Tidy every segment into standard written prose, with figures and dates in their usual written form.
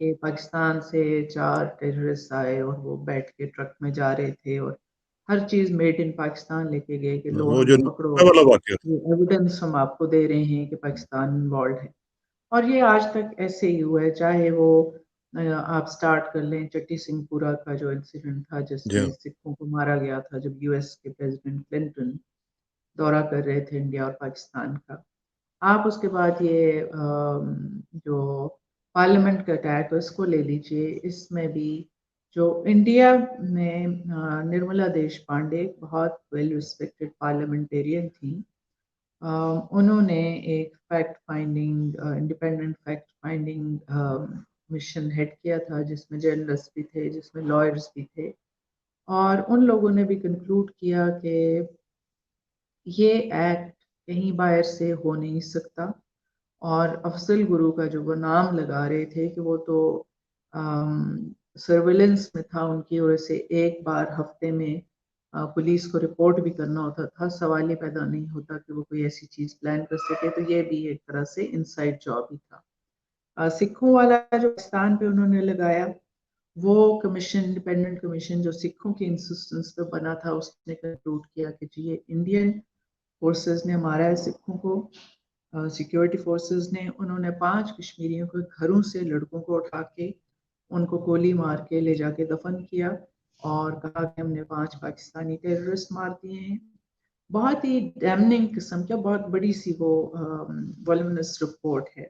کہ پاکستان سے 4 ٹیررسٹ آئے اور وہ بیٹھ کے ٹرک میں جا رہے تھے اور ہر چیز میڈ ان پاکستان لے کے گئے کہ لو وہ جو ہمیں پکڑو، والا واقعہ تھا. یہ ایویڈنس ہم آپ کو دے رہے ہیں کہ پاکستان انوالوڈ ہے. اور یہ آج تک ایسے ہی ہوا ہے، چاہے وہ آپ سٹارٹ کر لیں چٹی سنگھ پورہ کا جو انسیڈنٹ تھا جس جی میں ہاں. سکھوں کو مارا گیا تھا جب یو ایس کے پریزیڈنٹ کلنٹن دورہ کر رہے تھے انڈیا اور پاکستان کا. آپ اس کے بعد یہ جو پارلیمنٹ کا اٹیک اس کو لے لیجئے، اس میں بھی جو انڈیا میں نرملا دیش پانڈے بہت ویل ریسپیکٹڈ پارلیمنٹیرین تھیں. انہوں نے ایک fact finding independent fact finding mission head کیا تھا جس میں جرنلسٹ بھی تھے، جس میں لائرز بھی تھے، اور ان لوگوں نے بھی کنکلوڈ کیا کہ یہ ایکٹ کہیں باہر سے ہو نہیں سکتا. اور افضل گرو کا جو وہ نام لگا رہے تھے کہ وہ تو سرویلنس میں تھا ان کی وجہ سے ایک بار ہفتے میں پولیس کو رپورٹ بھی کرنا ہوتا تھا، سوال ہی پیدا نہیں ہوتا کہ وہ کوئی ایسی چیز پلان کر سکے. تو یہ بھی ایک طرح سے انسائڈ جاب ہی تھا. سکھوں والا جو پاکستان پہ انہوں نے لگایا، وہ کمیشن انڈیپینڈنٹ کمیشن جو سکھوں کی انسسٹنس پہ بنا تھا، اس نے کنکلوڈ کیا کہ جی یہ انڈین فورسز نے مارا ہے سکھوں کو. سیکیورٹی فورسز نے، انہوں نے 5 کشمیریوں کے گھروں سے لڑکوں کو اٹھا کے ان کو گولی مار کے لے جا کے دفن کیا اور کہا کہ ہم نے 5 پاکستانی ٹیررسٹ مار دیے ہیں. بہت ہی ڈیمننگ قسم کا، بہت بڑی سی وہ والومنس رپورٹ ہے.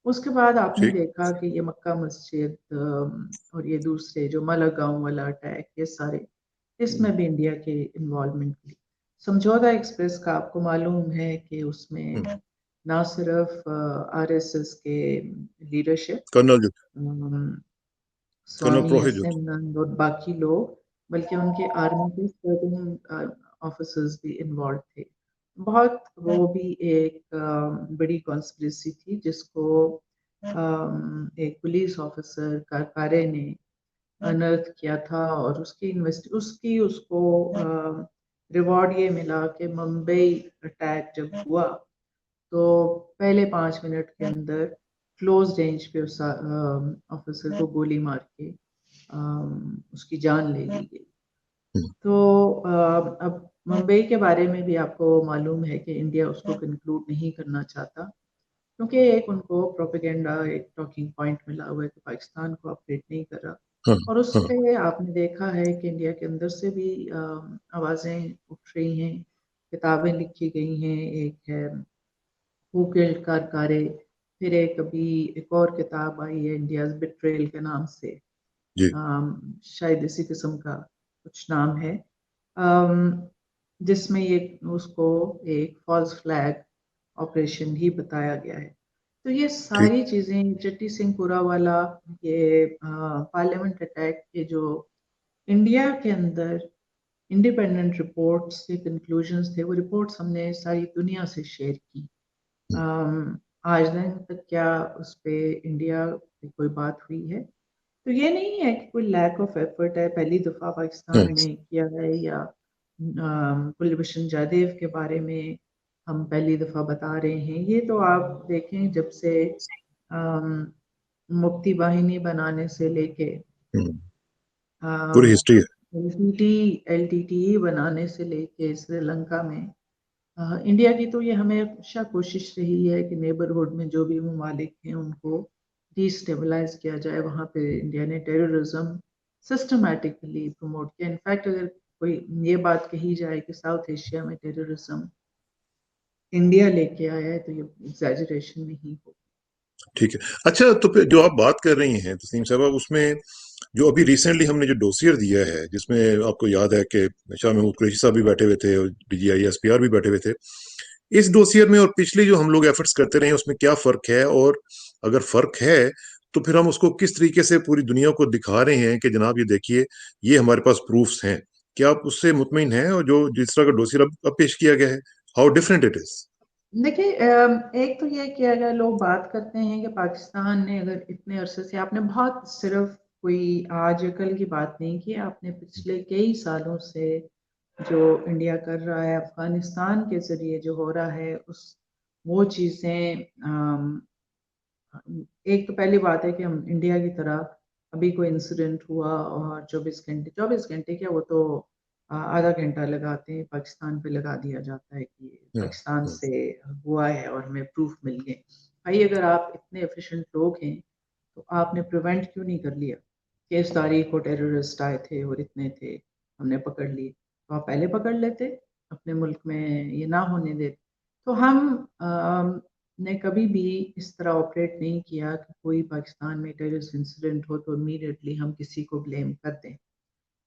اس کے بعد آپ نے ٹھیک. دیکھا کہ یہ مکہ مسجد اور یہ دوسرے جو مالاگاؤں والا اٹیک، یہ سارے اس میں بھی انڈیا کے انوالومنٹ تھی. سمجھوتا ایکسپریس کا آپ کو معلوم ہے کہ اس میں نہ صرف آر ایس ایس کے لیڈرشپ کرنل جو کرنل سوامی پروہت ایس جو ایم نند اور باقی لوگ، بلکہ ان کے آرمی کے سرٹن آفیسرز بھی انوالو تھے. بہت وہ بھی ایک بڑی کانسپریسی تھی جس کو ایک پولیس آفیسر کارکارے نے انرتھ کیا تھا، اور اس کو ریوارڈ یہ ملا کہ ممبئی اٹیک جب ہوا تو پہلے 5 منٹ کے اندر کلوز رینج پہ اس آفیسر کو گولی مار کے اس کی جان لے لی گئی. تو اب ممبئی کے بارے میں بھی آپ کو معلوم ہے کہ انڈیا اس کو کنکلوڈ نہیں کرنا چاہتا، کیونکہ ایک ان کو پروپیگنڈا، ایک ٹاکنگ پوائنٹ ملا ہوا ہے کہ پاکستان کو اپڈیٹ نہیں کر رہا. ہاں اور اس ہاں پہ آپ نے دیکھا ہے کہ انڈیا کے اندر سے بھی آوازیں اٹھ رہی ہیں، کتابیں لکھی گئی ہیں. ایک ہے ہو کلڈ کارکارے، پھر ایک اور کتاب آئی ہے انڈیاز بٹریل کے نام سے، جی شاید اسی قسم کا کچھ نام ہے، جس میں یہ اس کو ایک فالس فلیگ آپریشن ہی بتایا گیا ہے. تو یہ ٹھیک. ساری چیزیں چٹی سنگھ پورہ والا، یہ پارلیمنٹ اٹیک کے جو انڈیا کے اندر انڈیپینڈنٹ رپورٹس کے کنکلوژنس تھے، وہ رپورٹس ہم نے ساری دنیا سے شیئر کی. آج دن تک کیا اس پہ انڈیا کی کوئی بات ہوئی ہے؟ تو یہ نہیں ہے کہ کوئی لیک آف ایفرٹ ہے، پہلی دفعہ ہاں پاکستان نے کیا ہے، یا کلبھوشن جادیو کے بارے میں ہم پہلی دفعہ بتا رہے ہیں. یہ تو آپ دیکھیں جب سے مکتی واہنی بنانے سے لے کے پوری ہسٹری ہے. ایل ٹی ٹی بنانے سے لے کے سری لنکا میں انڈیا کی تو یہ ہمیشہ کوشش رہی ہے کہ نیبرہڈ میں جو بھی ممالک ہیں ان کو ڈی اسٹیبلائز کیا جائے. وہاں پہ انڈیا نے ٹیررزم سسٹمیٹکلی پروموٹ کیا. انفیکٹ اگر کوئی یہ بات کہی جائے کہ ساؤتھ ایشیا میں ٹیررزم انڈیا لے کے آیا ہے تو یہ ایگزیجریشن نہیں ہو. ٹھیک ہے. اچھا، تو پھر جو آپ بات کر رہی ہیں تسنیم صاحبہ، اس میں جو ابھی ریسنٹلی ہم نے جو ڈوسیئر دیا ہے، جس میں آپ کو یاد ہے کہ شاہ محمود قریشی صاحب بھی بیٹھے ہوئے تھے اور D G I S P R بھی بیٹھے ہوئے تھے، اس ڈوسیئر میں اور پچھلی جو ہم لوگ ایفرٹس کرتے رہے ہیں اس میں کیا فرق ہے؟ اور اگر فرق ہے تو پھر ہم اس کو کس طریقے سے پوری دنیا کو دکھا رہے ہیں کہ جناب یہ دیکھیے، یہ ہمارے پاس پروفس ہیں؟ کیا آپ اس سے مطمئن ہیں؟ اور جو جس طرح کا ڈوسیئر اب پیش کیا گیا ہے، ہاؤ ڈفرینٹ اٹ از؟ دیکھیے، ایک تو یہ کہ اگر لوگ بات کرتے ہیں کہ پاکستان نے اگر اتنے عرصے سے، آپ نے بہت صرف کوئی آج کل کی بات نہیں کی، آپ نے پچھلے کئی سالوں سے جو انڈیا کر رہا ہے افغانستان کے ذریعے جو ہو رہا ہے، وہ چیزیں ایک تو پہلی بات ہے کہ ہم انڈیا کی طرح ابھی کوئی انسیڈنٹ ہوا اور 24 گھنٹے کیا، وہ تو آدھا گھنٹہ لگاتے ہیں، پاکستان پہ لگا دیا جاتا ہے کہ ہوں، پاکستان ہوں، سے ہوا ہے اور ہمیں پروف مل گئے. بھائی اگر آپ اتنے ایفیشینٹ لوگ ہیں تو آپ نے پریونٹ کیوں نہیں کر لیا کہ اس تاریخ کو ٹیررسٹ آئے تھے اور اتنے تھے، ہم نے پکڑ لیے؟ تو آپ پہلے پکڑ لیتے، اپنے ملک میں یہ نہ ہونے دیتے. تو ہم نے کبھی بھی اس طرح آپریٹ نہیں کیا کہ کوئی پاکستان میں ٹیررسٹ انسیڈنٹ ہو تو امیڈیٹلی ہم کسی کو بلیم کر دیں.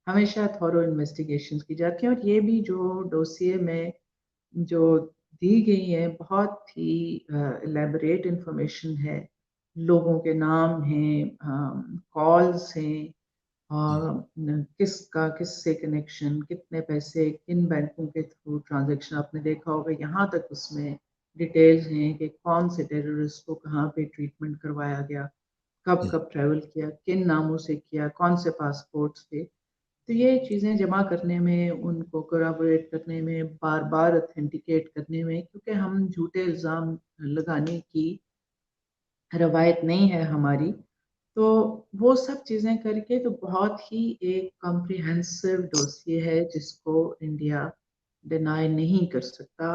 ہمیشہ تھورو انویسٹیگیشن کی جاتی ہیں، اور یہ بھی جو ڈوسیے میں جو دی گئی ہے بہت ہی الیبوریٹ انفارمیشن ہے. لوگوں کے نام ہیں، کالز ہیں، ہوں، اور کس کا کس سے کنیکشن، کتنے پیسے کن بینکوں کے تھرو ٹرانزیکشن. آپ نے دیکھا ہوگا یہاں تک اس میں ڈیٹیلز ہیں کہ کون سے ٹیررسٹ کو کہاں پہ ٹریٹمنٹ کروایا گیا، کب ہوں. کب ٹریول کیا، کن ناموں سے کیا، کون سے پاسپورٹس تھے. تو یہ چیزیں جمع کرنے میں، ان کو کورابوریٹ کرنے میں، بار بار اتھینٹیکیٹ کرنے میں، کیونکہ ہم جھوٹے الزام لگانے کی روایت نہیں ہے ہماری. تو وہ سب چیزیں کر کے تو بہت ہی ایک کمپریہنسو ڈوسیے ہے جس کو انڈیا ڈینائی نہیں کر سکتا.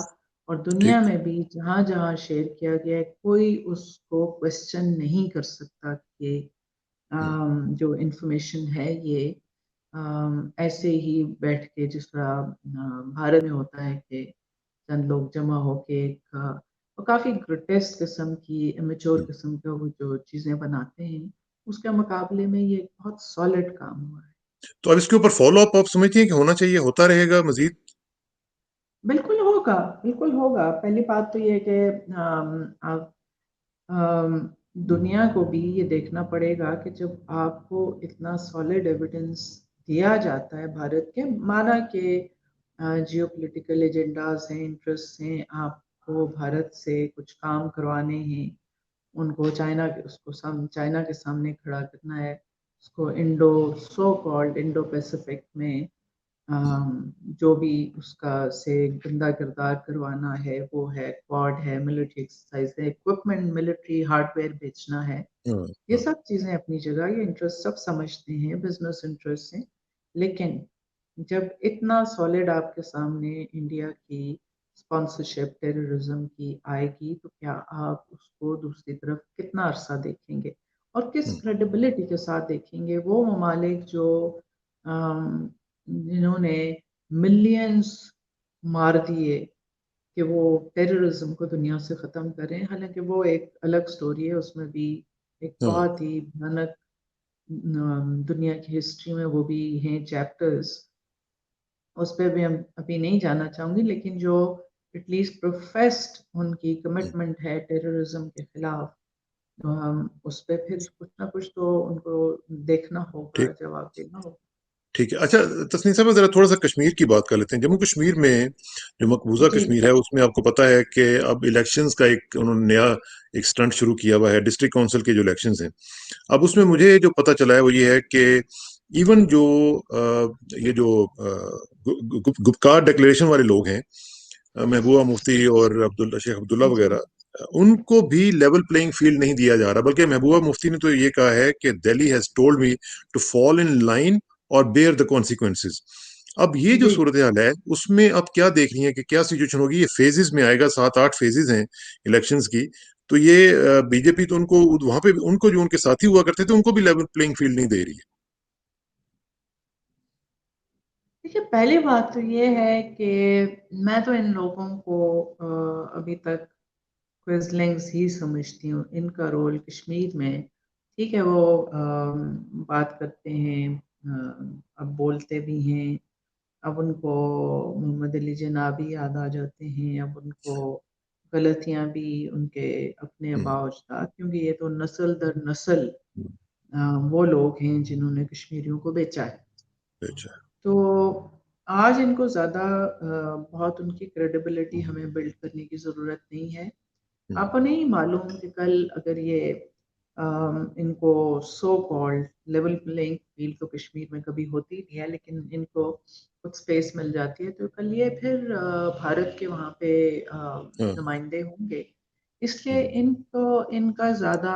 اور دنیا ٹھیک. میں بھی جہاں جہاں شیئر کیا گیا ہے کوئی اس کو کوشچن نہیں کر سکتا کہ ہوں، جو انفارمیشن ہے یہ ایسے ہی بیٹھ کے جس طرح بھارت میں ہوتا ہے کہ چند لوگ جمع ہو کے ایک کافی گروٹیسک قسم کی امیچور ہوں. قسم کا وہ جو چیزیں بناتے ہیں، اس کے مقابلے میں یہ بہت سالڈ کام ہوا ہے. تو اب اس کے اوپر فالو اپ آپ سمجھتی ہیں کہ ہونا چاہیے، ہوتا رہے گا مزید؟ بالکل ہوگا، بالکل ہوگا. پہلی بات تو یہ ہے کہ آپ دنیا کو بھی یہ دیکھنا پڑے گا کہ جب آپ کو اتنا سالڈ ایویڈنس دیا جاتا ہے بھارت کے، مانا کہ جیو پولیٹیکل ایجنڈاز ہیں، انٹرسٹ ہیں، آپ کو بھارت سے کچھ کام کروانے ہیں، ان کو چائنا کے سامنے کھڑا کرنا ہے، اس کو سو کالڈ انڈو پیسفک میں ہوں، جو بھی اس کا سے گندا کردار کروانا ہے، وہ ہے کوڈ ہے، ملٹری ایکسرسائز ہے، اکوپمنٹ ملٹری ہارڈ ویئر بیچنا ہے. ہوں، یہ ہوں. سب چیزیں اپنی جگہ، یہ انٹرسٹ سب سمجھتے ہیں، بزنس انٹرسٹ ہیں. لیکن جب اتنا سالڈ آپ کے سامنے انڈیا کی اسپانسرشپ ٹیررزم کی آئے گی تو کیا آپ اس کو دوسری طرف کتنا عرصہ دیکھیں گے اور کس ہوں. کریڈیبلٹی کے ساتھ دیکھیں گے؟ وہ ممالک جو جنہوں نے ملینز مار دیے کہ وہ ٹیررزم کو دنیا سے ختم کریں، حالانکہ وہ ایک الگ سٹوری ہے، اس میں بھی ایک ہاں. بہت ہی بھیانک دنیا کی ہسٹری میں وہ بھی ہیں چیپٹرز. اس پہ بھی ہم ابھی نہیں جانا چاہوں گی، لیکن جو ایٹ لیسٹ پروفیسڈ ان کی ہوں. کمٹمنٹ ہے ٹیررزم کے خلاف، تو ہم اس پہ پھر کچھ نہ کچھ تو ان کو دیکھنا ہوگا، ٹھیک. جواب دینا ہوگا. ٹھیک ہے. اچھا تسنیم صاحب، ذرا تھوڑا سا کشمیر کی بات کر لیتے ہیں. جموں کشمیر میں جو مقبوضہ جی کشمیر ہے اس میں آپ کو پتا ہے کہ اب الیکشنز کا ایک انہوں نے نیا ایک سٹنٹ شروع کیا ہوا ہے، ڈسٹرکٹ کونسل کے جو الیکشنز ہیں. اب اس میں مجھے جو پتا چلا ہے وہ یہ ہے کہ ایون جو یہ جو گپکار ڈکلیریشن والے لوگ ہیں، محبوبہ مفتی اور شیخ عبداللہ جی وغیرہ، ان کو بھی لیول پلئنگ فیلڈ نہیں دیا جا رہا، بلکہ محبوبہ مفتی نے تو یہ کہا ہے کہ Delhi has told me to fall in line اور بیئر دا کانسیکوینسز. اب یہ جو جی صورتحال ہے اس میں اب کیا دیکھ رہی ہیں کہ کیا سچویشن ہوگی؟ یہ فیزز میں آئے گا، 7-8 فیزز ہیں الیکشنز کی. تو یہ بی جے پی تو ان کو وہاں پہ ان کو جو ان کے ساتھی ہوا کرتے تھے ان کو بھی لیول پلئنگ فیلڈ نہیں دے رہی ہے. دیکھیے، پہلی بات تو یہ ہے کہ میں تو ان لوگوں کو ابھی تک کوئزلنگز ہی سمجھتی ہوں. ان کا رول کشمیر میں ٹھیک ہے، وہ بات کرتے ہیں، اب بولتے بھی ہیں. اب ان کو محمد علی جناح بھی یاد آ جاتے ہیں، اب ان کو غلطیاں بھی ان کے اپنے ہوں، آباء و اجداد، کیونکہ یہ تو نسل در نسل وہ لوگ ہیں جنہوں نے کشمیریوں کو بیچا ہے. اچھا. تو آج ان کو زیادہ بہت ان کی کریڈیبلٹی ہمیں بلڈ کرنے کی ضرورت نہیں ہے. ہوں، آپ کو نہیں معلوم کہ کل اگر یہ ان کو so called level playing field تو کشمیر میں کبھی ہوتی نہیں ہے، لیکن ان کو کچھ اسپیس مل جاتی ہے تو کل یہ پھر بھارت کے وہاں پہ ہاں. نمائندے ہوں گے. اس لیے ان کا زیادہ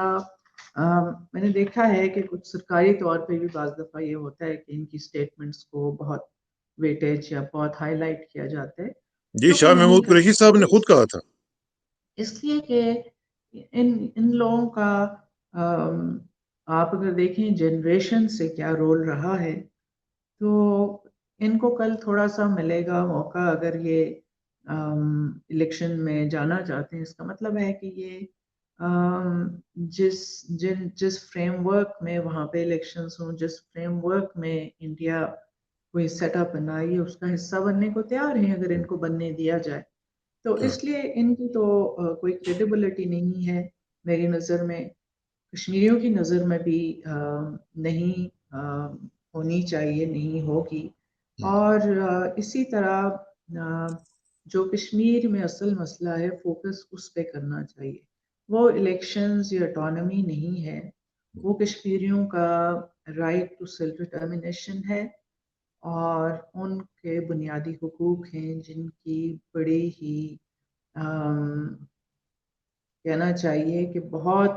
میں نے دیکھا ہے کہ کچھ سرکاری طور پہ بھی بعض دفعہ یہ ہوتا ہے کہ ان کی سٹیٹمنٹس کو بہت ویٹیج یا بہت ہائی لائٹ کیا جاتا ہے جی، جو کہ شاہ نہیں محمود قریشی کرنا صاحب نے چاہیے، خود کہا تھا. اس لیے کہ ان لوگوں کا آپ اگر دیکھیں جنریشن سے کیا رول رہا ہے، تو ان کو کل تھوڑا سا ملے گا موقع اگر یہ الیکشن میں جانا چاہتے ہیں. اس کا مطلب ہے کہ یہ جس فریم ورک میں وہاں پہ الیکشنز ہوں، جس فریم ورک میں انڈیا کوئی سیٹ اپ بنائی ہے، اس کا حصہ بننے کو تیار ہیں اگر ان کو بننے دیا جائے. تو ہاں. اس لیے ان کی تو کوئی کریڈیبلٹی نہیں ہے میری نظر میں، کشمیریوں کی نظر میں بھی نہیں ہونی چاہیے، نہیں ہوگی. اور اسی طرح جو کشمیر میں اصل مسئلہ ہے فوکس اس پہ کرنا چاہیے. وہ الیکشنز یا اٹانومی نہیں ہے، وہ کشمیریوں کا رائٹ ٹو سیلف ڈٹرمنیشن ہے اور ان کے بنیادی حقوق ہیں جن کی بڑی ہی کہنا چاہیے کہ بہت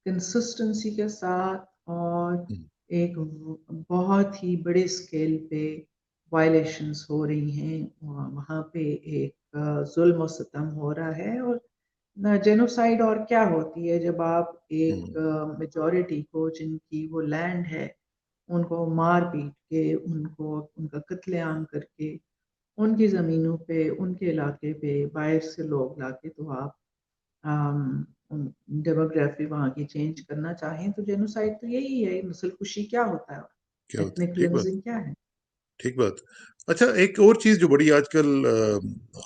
کنسسٹنسی کے ساتھ اور ایک بہت ہی بڑے اسکیل پہ وائلیشنز ہو رہی ہیں. وہاں پہ ایک ظلم و ستم ہو رہا ہے، اور جینوسائیڈ اور کیا ہوتی ہے جب آپ ایک میجورٹی کو جن کی وہ لینڈ ہے ان کو مار پیٹ کے ان کا قتل عام کر کے ان کی زمینوں پہ ان کے علاقے پہ باہر سے لوگ لا کے تو آپ ڈیموگرافی وہاں کی چینج کرنا چاہیں تو جینوسائیڈ تو یہی ہے. نسل کشی کیا ہوتا ہے، کیا ہوتا ہے؟ ایتھنک ٹھیک بات، کلینزنگ کیا ہے. ٹھیک بات. اچھا، ایک اور چیز جو بڑی آج کل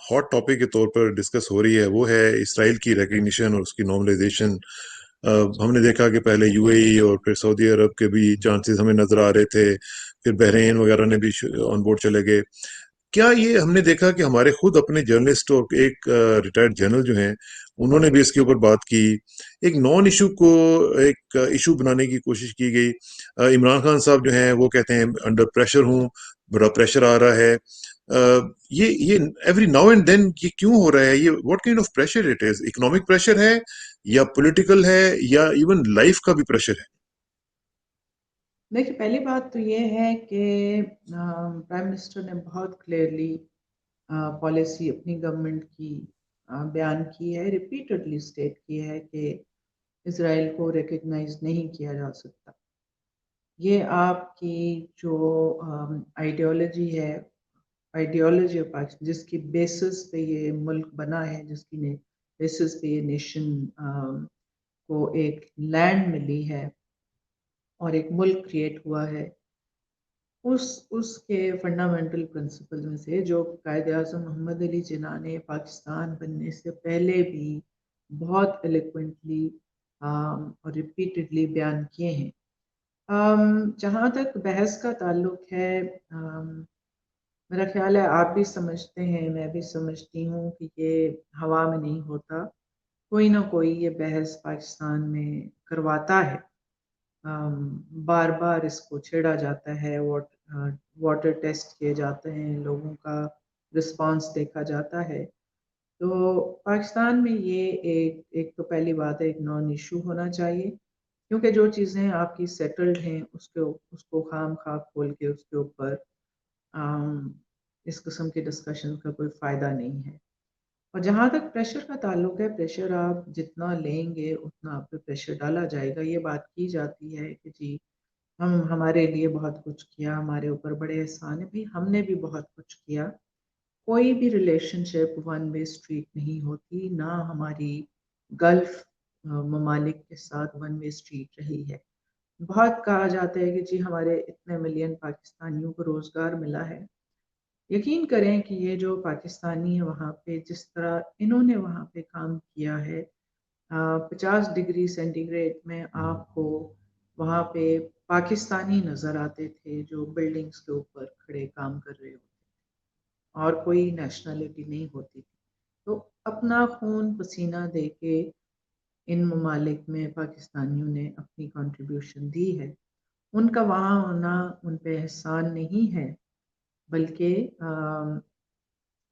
ہاٹ ٹاپک کے طور پر ڈسکس ہو رہی ہے وہ ہے اسرائیل کی ریکگنیشن اور اس کی نارملائزیشن. ہم نے دیکھا کہ پہلے یو اے ای اور پھر سعودی عرب کے بھی چانسز ہمیں نظر آ رہے تھے، پھر بحرین وغیرہ نے بھی آن بورڈ چلے گئے. کیا یہ ہم نے دیکھا کہ ہمارے خود اپنے جرنلسٹ اور ایک ریٹائرڈ جنرل جو ہیں انہوں نے بھی اس کے اوپر بات کی، ایک نان ایشو کو ایک ایشو بنانے کی کوشش کی گئی. عمران خان صاحب جو ہیں وہ کہتے ہیں انڈر پریشر ہوں، بڑا پریشر آ رہا ہے. یہ ایوری ناؤ اینڈ دین یہ کیوں ہو رہا ہے؟ یہ what kind of pressure it is? Economic pressure ہے یا پولیٹیکل ہے یا ایون لائف کا بھی پریشر ہے؟ دیکھیے پہلی بات تو یہ ہے کہ پرائم منسٹر نے بہت کلیئرلی پالیسی اپنی گورنمنٹ کی بیان کی ہے، ریپیٹڈلی اسٹیٹ کی ہے کہ اسرائیل کو ریکگنائز نہیں کیا جا سکتا. یہ آپ کی جو آئیڈیالوجی ہے، آئیڈیالوجی آف پاکستان جس کی بیسس پہ یہ ملک بنا ہے، جس کی بیسس پہ یہ نیشن کو ایک لینڈ ملی ہے اور ایک ملک کریٹ ہوا ہے، اس کے فنڈامنٹل پرنسپل میں سے جو قائد اعظم محمد علی جناح نے پاکستان بننے سے پہلے بھی بہت ایلیکوینٹلی اور ریپیٹڈلی بیان کیے ہیں. جہاں تک بحث کا تعلق ہے، میرا خیال ہے آپ بھی سمجھتے ہیں، میں بھی سمجھتی ہوں کہ یہ ہوا میں نہیں ہوتا، کوئی نہ کوئی یہ بحث پاکستان میں کرواتا ہے. بار بار اس کو چھیڑا جاتا ہے، واٹر ٹیسٹ کیے جاتے ہیں، لوگوں کا رسپانس دیکھا جاتا ہے. تو پاکستان میں یہ ایک تو پہلی بات ہے ایک نان ایشو ہونا چاہیے، کیونکہ جو چیزیں آپ کی سیٹلڈ ہیں اس کو خام خواہ کھول کے اس کے اوپر اس قسم کے ڈسکشن کا کوئی فائدہ نہیں ہے. اور جہاں تک پریشر کا تعلق ہے، پریشر آپ جتنا لیں گے اتنا آپ پہ پریشر ڈالا جائے گا. یہ بات کی جاتی ہے کہ جی ہمارے لیے بہت کچھ کیا، ہمارے اوپر بڑے احسان ہیں. بھی ہم نے بھی بہت کچھ کیا. کوئی بھی ریلیشن شپ ون وے اسٹریٹ نہیں ہوتی، نہ ہماری گلف ممالک کے ساتھ ون وے اسٹریٹ رہی ہے. بہت کہا جاتا ہے کہ جی ہمارے اتنے ملین پاکستانیوں کو روزگار ملا ہے. یقین کریں کہ یہ جو پاکستانی ہے وہاں پہ جس طرح انہوں نے وہاں پہ کام کیا ہے، 50 ڈگری سینٹی گریڈ میں آپ کو وہاں پہ پاکستانی نظر آتے تھے جو بلڈنگز کے اوپر کھڑے کام کر رہے ہوتے تھے اور کوئی نیشنلٹی نہیں ہوتی تھی. تو اپنا خون پسینہ دے کے ان ممالک میں پاکستانیوں نے اپنی کنٹریبیوشن دی ہے. ان کا وہاں ہونا ان پہ احسان نہیں ہے، بلکہ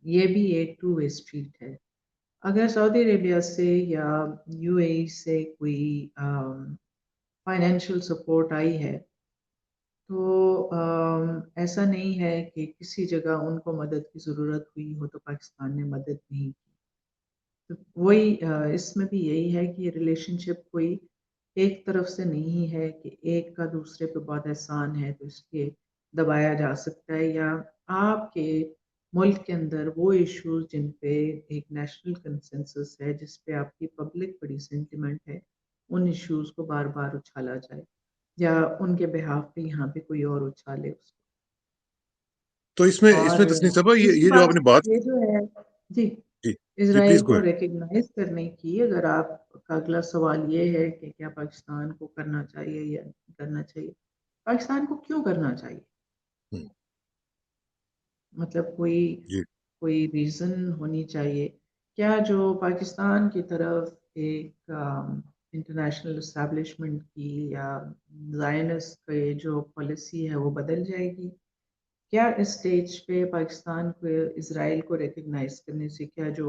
یہ بھی ایک ٹو وے اسٹریٹ ہے. اگر سعودی عربیہ سے یا یو اے ای سے کوئی فائنینشیل سپورٹ آئی ہے تو ایسا نہیں ہے کہ کسی جگہ ان کو مدد کی ضرورت ہوئی ہو تو پاکستان نے مدد نہیں کی. تو وہی اس میں بھی یہی ہے کہ یہ ریلیشن شپ کوئی ایک طرف سے نہیں ہے کہ ایک کا دوسرے پہ بہت احسان ہے تو اس کے دبایا جا سکتا ہے، یا آپ کے ملک کے اندر وہ ایشوز جن پہ ایک نیشنل کنسنسس ہے، جس پہ آپ کی پبلک بڑی سینٹیمنٹ ہے، ان ایشوز کو بار بار اچھالا جائے یا ان کے بہاف پہ یہاں پہ کوئی اور اچھالے اس کو. تو اس اور میں تسنیم صاحبہ دوسری یہ جو بات آپ نے بات. یہ جو ہے، جی، جی جی اسرائیل پلیز گو کو اہیڈ. ریکگنائز کرنے کی، اگر آپ کا اگلا سوال یہ ہے کہ کیا پاکستان کو کرنا چاہیے یا نہیں کرنا چاہیے، پاکستان کو کیوں کرنا چاہیے؟ مطلب جی کوئی ریزن ہونی چاہیے. کیا جو پاکستان کی طرف ایک انٹرنیشنل اسٹیبلشمنٹ کی یا زائنس کی جو پالیسی ہے وہ بدل جائے گی؟ کیا اس سٹیج پہ پاکستان کو اسرائیل کو ریکگنائز کرنے سے کیا جو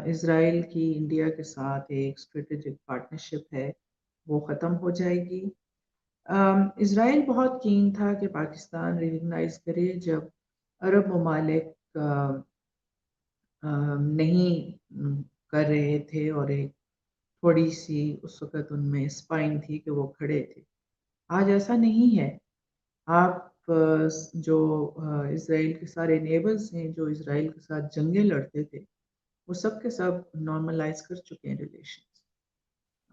اسرائیل کی انڈیا کے ساتھ ایک اسٹریٹجک پارٹنرشپ ہے وہ ختم ہو جائے گی؟ اسرائیل بہت کین تھا کہ پاکستان ریکگنائز کرے جب عرب ممالک نہیں کر رہے تھے، اور ایک تھوڑی سی اس وقت ان میں اسپائن تھی کہ وہ کھڑے تھے. آج ایسا نہیں ہے. آپ جو اسرائیل کے سارے نیبرز ہیں جو اسرائیل کے ساتھ جنگیں لڑتے تھے وہ سب کے سب نارملائز کر چکے ہیں ریلیشنز،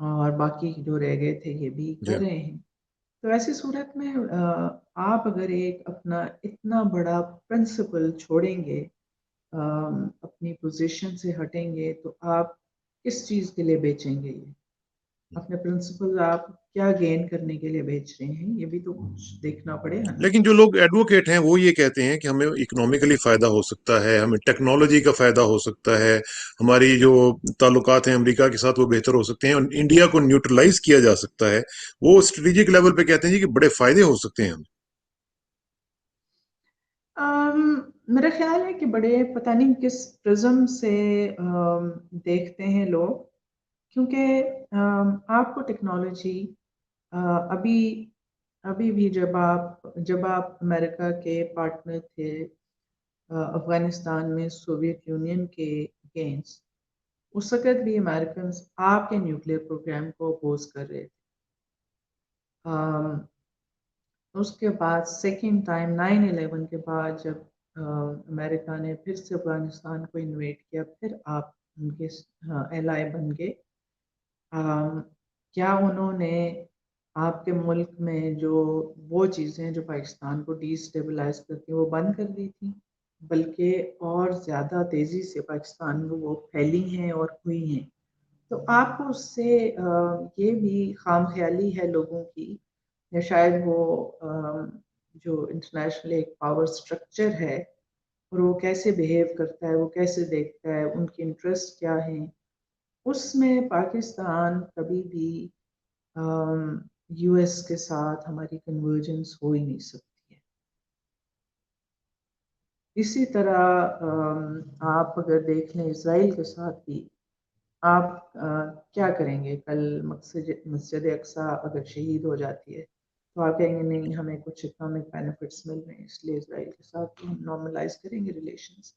اور باقی جو رہ گئے تھے یہ بھی جی کر رہے ہیں. تو ایسی صورت میں آپ اگر ایک اپنا اتنا بڑا پرنسپل چھوڑیں گے، اپنی پوزیشن سے ہٹیں گے، تو آپ کس چیز کے لیے بیچیں گے؟ یہ اپنے پرنسپل آپ کیا گین کرنے کے لیے بیچ رہے ہیں؟ یہ بھی تو کچھ دیکھنا پڑے گا نا. لیکن جو لوگ ایڈوکیٹ ہیں وہ یہ کہتے ہیں کہ ہمیں اکنامیکلی فائدہ ہو سکتا ہے، ہمیں ٹیکنالوجی کا فائدہ ہو سکتا ہے، ہماری جو تعلقات ہیں امریکہ کے ساتھ وہ بہتر ہو سکتے ہیں، اور انڈیا کو نیوٹرلائز کیا جا سکتا ہے. وہ اسٹریٹجک لیول پہ کہتے ہیں جی کہ بڑے فائدے ہو سکتے ہیں ہمیں. میرا خیال ہے کہ بڑے پتہ نہیں کس پرزم سے دیکھتے ہیں لوگ، کیونکہ آپ کو ٹیکنالوجی ابھی ابھی بھی جب آپ امریکہ کے پارٹنر تھے افغانستان میں سوویت یونین کے اگینسٹ، اس وقت بھی امریکنز آپ کے نیوکلیئر پروگرام کو اپوز کر رہے تھے. اس کے بعد سیکنڈ ٹائم 9/11 کے بعد جب امریکہ نے پھر سے افغانستان کو انویٹ کیا، پھر آپ ان کے ایلائی بن گئے. کیا انہوں نے آپ کے ملک میں جو وہ چیزیں جو پاکستان کو ڈی اسٹیبلائز کرتی ہیں وہ بند کر دی تھی؟ بلکہ اور زیادہ تیزی سے پاکستان میں وہ پھیلی ہیں اور ہوئی ہیں. تو آپ کو اس سے یہ بھی خام خیالی ہے لوگوں کی، یا شاید وہ جو انٹرنیشنل ایک پاور سٹرکچر ہے اور وہ کیسے بیہیو کرتا ہے، وہ کیسے دیکھتا ہے، ان کی انٹرسٹ کیا ہیں، اس میں پاکستان کبھی بھی یو ایس کے ساتھ ہماری کنورجنس ہو ہی نہیں سکتی ہے. اسی طرح آپ اگر دیکھ لیں اسرائیل کے ساتھ بھی آپ کیا کریں گے؟ کل مسجد اقصیٰ اگر شہید ہو جاتی ہے تو آپ کہیں گے نہیں ہمیں کچھ اکنامک بینیفٹس مل رہے ہیں اس لیے اسرائیل کے ساتھ ہم نارملائز کریں گے ریلیشنز.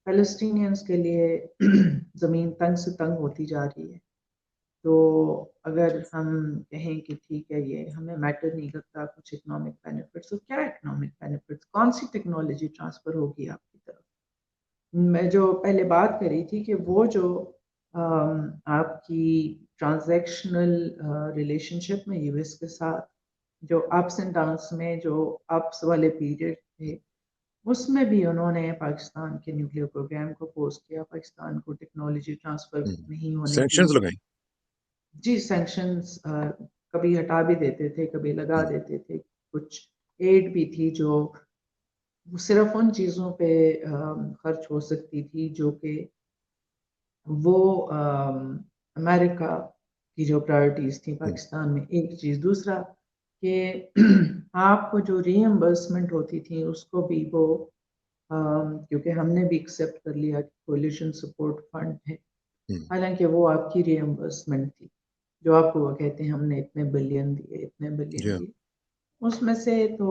فلسطینینز کے لیے زمین تنگ سے تنگ ہوتی جا رہی ہے، تو اگر ہم کہیں کہ ٹھیک ہے یہ ہمیں میٹر نہیں کرتا کچھ اکنامک بینیفٹس، تو کیا اکنامک بینیفٹس؟ کون سی ٹیکنالوجی ٹرانسفر ہوگی آپ کی طرف؟ میں جو پہلے بات کری تھی کہ وہ جو آپ کی ٹرانزیکشنل ریلیشن شپ میں یو ایس کے ساتھ جو اپس اینڈ ڈاؤنس میں جو اپس والے پیریڈ تھے، اس میں بھی انہوں نے پاکستان کے نیوکلیئر پروگرام کو پوسٹ کیا، پاکستان کو ٹیکنالوجی ٹرانسفر نہیں ہونے دی. سینکشنز لگائیں. جی، سینکشنز کبھی ہٹا بھی دیتے تھے، کبھی لگا دیتے تھے. کچھ ایڈ بھی تھی جو صرف ان چیزوں پہ خرچ ہو سکتی تھی جو کہ وہ امریکہ کی جو پرائرٹیز تھیں پاکستان میں. ایک چیز. دوسرا کہ آپ کو جو ری ایمبرسمنٹ ہوتی تھی اس کو بھی وہ کیونکہ ہم نے بھی ایکسیپٹ کر لیا کہ کولیشن سپورٹ فنڈ ہے، ہوں، حالانکہ وہ آپ کی ری ایمبرسمنٹ تھی، جو آپ کو وہ کہتے ہیں ہم نے اتنے بلین دیے، اتنے جی بلین ہاں، دیے، اس میں سے تو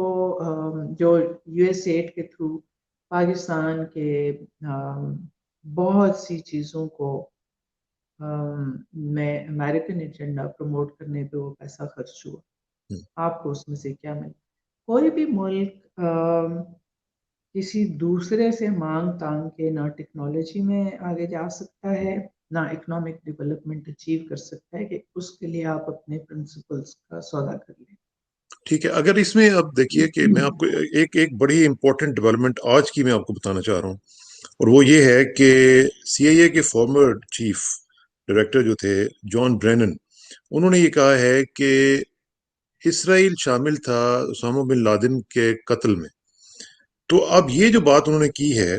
جو یو ایس ایڈ کے تھرو پاکستان کے بہت سی چیزوں کو میں امریکن ایجنڈا پروموٹ کرنے پہ وہ پیسہ خرچ ہوا، ہوں، آپ کو اس میں سے کیا ملا؟ کوئی بھی ملک کسی دوسرے سے مانگ تانگ کے نہ ٹیکنالوجی میں آگے جا سکتا ہے، نہ اکنامک ڈیولپمنٹ اچیو کر سکتا ہے کہ اس کے لیے آپ اپنے پرنسپلس کا سودا کر لیں۔ ٹھیک ہے، اگر اس میں اب دیکھیے کہ میں آپ کو ایک بڑی امپورٹنٹ ڈیولپمنٹ آج کی میں آپ کو بتانا چاہ رہا ہوں، اور وہ یہ ہے کہ سی آئی اے کے فارمر چیف ڈائریکٹر جو تھے جان برینن، انہوں نے یہ کہا ہے کہ اسرائیل شامل تھا اسامہ بن لادن کے قتل میں۔ تو اب یہ جو بات انہوں نے کی ہے،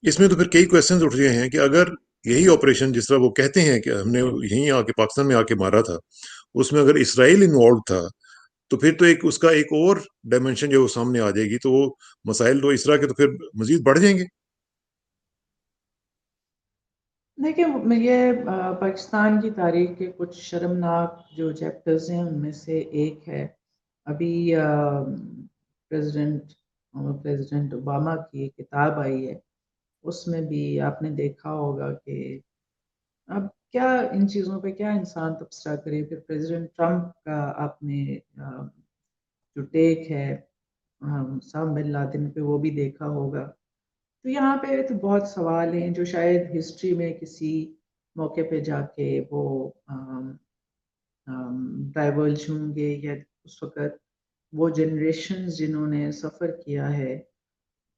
اس میں تو پھر کئی کویسچنز اٹھ رہے ہیں کہ اگر یہی آپریشن جس طرح وہ کہتے ہیں کہ ہم نے یہیں آ کے پاکستان میں آ کے مارا تھا، اس میں اگر اسرائیل انوالو تھا، تو پھر تو اس کا ایک اور ڈائمنشن جو سامنے آ جائے گی، تو وہ مسائل تو اس طرح کے تو پھر مزید بڑھ جائیں گے۔ دیکھیں، یہ پاکستان کی تاریخ کے کچھ شرمناک جو چیپٹرز ہیں ان میں سے ایک ہے۔ ابھی پریزیڈنٹ اوباما کی ایک کتاب آئی ہے، اس میں بھی آپ نے دیکھا ہوگا کہ اب کیا ان چیزوں پہ کیا انسان تبصرہ کرے۔ پھر پریزیڈنٹ ٹرمپ کا آپ نے جو ٹیک ہے اسامہ بن لادن پہ وہ بھی دیکھا ہوگا۔ تو یہاں پہ تو بہت سوال ہیں جو شاید ہسٹری میں کسی موقع پہ جا کے وہ ڈائیورج ہوں گے، یا اس وقت وہ جنریشنز جنہوں نے سفر کیا ہے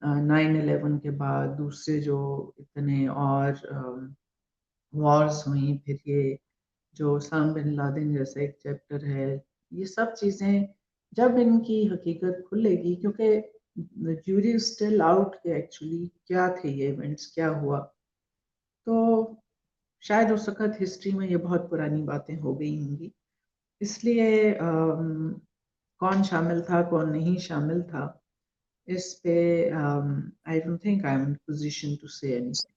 9/11 کے بعد، دوسرے جو اتنے اور وارز ہوئیں، پھر یہ جو اسامہ بن لادن جیسا ایک چیپٹر ہے، یہ سب چیزیں جب ان کی حقیقت کھلے گی، کیونکہ جوری اسٹل آؤٹ کہ ایکچولی کیا تھے یہ ایونٹس، کیا ہوا، تو شاید اس وقت ہسٹری میں یہ بہت پرانی باتیں ہو گئی ہوں گی۔ اس لیے کون شامل تھا کون نہیں شامل تھا اس پہ I don't think I'm in a position to say anything.